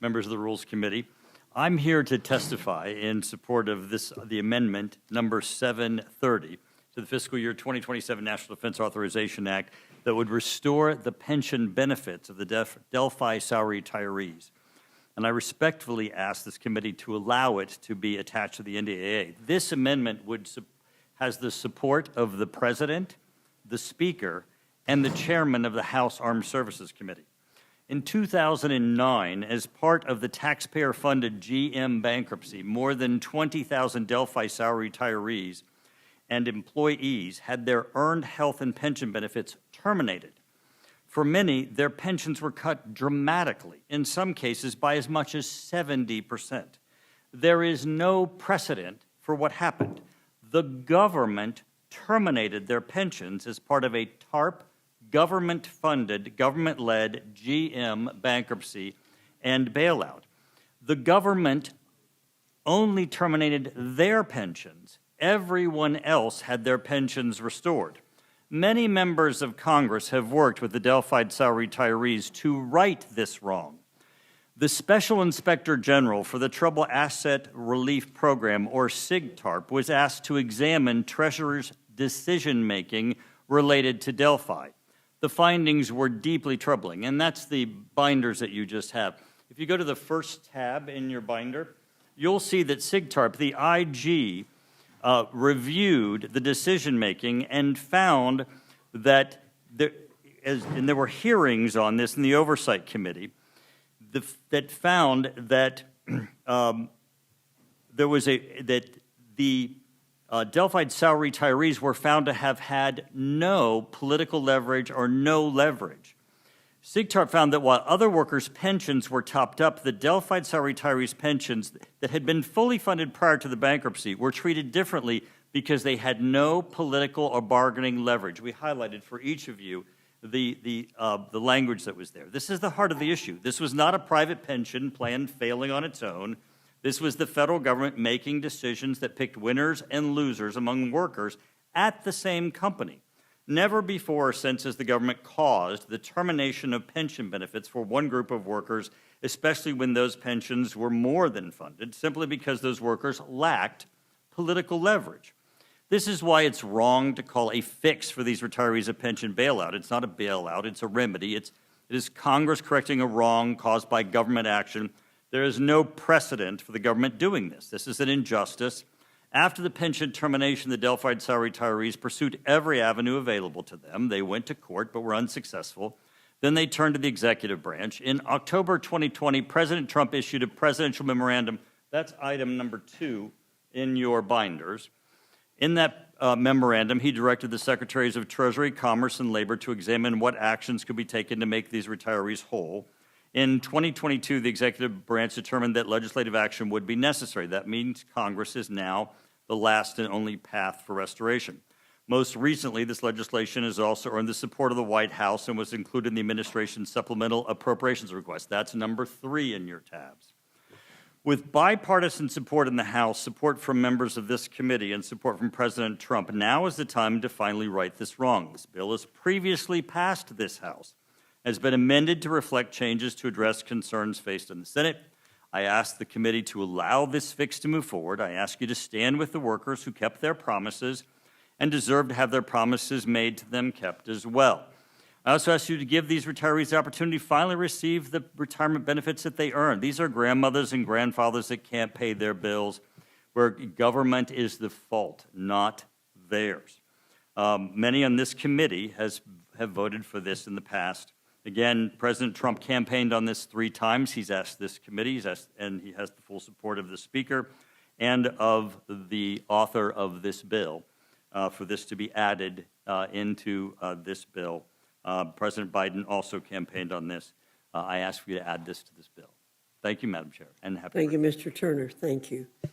members of the Rules Committee. I'm here to testify in support of the amendment number 730 to the fiscal year 2027 National Defense Authorization Act that would restore the pension benefits of the Delphi salary retirees. And I respectfully ask this committee to allow it to be attached to the NDAA. This amendment has the support of the President, the Speaker, and the Chairman of the House Armed Services Committee. In 2009, as part of the taxpayer-funded GM bankruptcy, more than 20,000 Delphi salary retirees and employees had their earned health and pension benefits terminated. For many, their pensions were cut dramatically, in some cases by as much as 70%. There is no precedent for what happened. The government terminated their pensions as part of a TARP government-funded, government-led GM bankruptcy and bailout. The government only terminated their pensions. Everyone else had their pensions restored. Many members of Congress have worked with the Delphi salary retirees to right this wrong. The Special Inspector General for the Troubled Asset Relief Program, or SIGTARP, was asked to examine Treasurer's decision-making related to Delphi. The findings were deeply troubling, and that's the binders that you just have. If you go to the first tab in your binder, you'll see that SIGTARP, the IG, reviewed the decision-making and found that there were hearings on this in the Oversight Committee that found that the Delphi salary retirees were found to have had no political leverage or no leverage. SIGTARP found that while other workers' pensions were topped up, the Delphi salary retirees' pensions that had been fully funded prior to the bankruptcy were treated differently because they had no political or bargaining leverage. We highlighted for each of you the language that was there. This is the heart of the issue. This was not a private pension plan failing on its own. This was the federal government making decisions that picked winners and losers among workers at the same company. Never before or since has the government caused the termination of pension benefits for one group of workers, especially when those pensions were more than funded, simply because those workers lacked political leverage. This is why it's wrong to call a fix for these retirees a pension bailout. It's not a bailout, it's a remedy. It is Congress correcting a wrong caused by government action. There is no precedent for the government doing this. This is an injustice. After the pension termination, the Delphi salary retirees pursued every avenue available to them. They went to court but were unsuccessful. Then they turned to the executive branch. In October 2020, President Trump issued a presidential memorandum. That's item number 2 in your binders. In that memorandum, he directed the Secretaries of Treasury, Commerce, and Labor to examine what actions could be taken to make these retirees whole. In 2022, the executive branch determined that legislative action would be necessary. That means Congress is now the last and only path for restoration. Most recently, this legislation has also earned the support of the White House and was included in the administration's supplemental appropriations request. That's number 3 in your tabs. With bipartisan support in the House, support from members of this committee, and support from President Trump, now is the time to finally right this wrong. This bill has previously passed this House, has been amended to reflect changes to address concerns faced in the Senate. I ask the committee to allow this fix to move forward. I ask you to stand with the workers who kept their promises and deserve to have their promises made to them kept as well. I also ask you to give these retirees the opportunity to finally receive the retirement benefits that they earn. These are grandmothers and grandfathers that can't pay their bills, where government is the fault, not theirs. Many on this committee have voted for this in the past. Again, President Trump campaigned on this 3 times. He's asked this committee, and he has the full support of the Speaker and of the author of this bill for this to be added into this bill. President Biden also campaigned on this. I ask for you to add this to this bill. Thank you, Madam Chair, and happy Thank you, Mr. Turner. Thank you.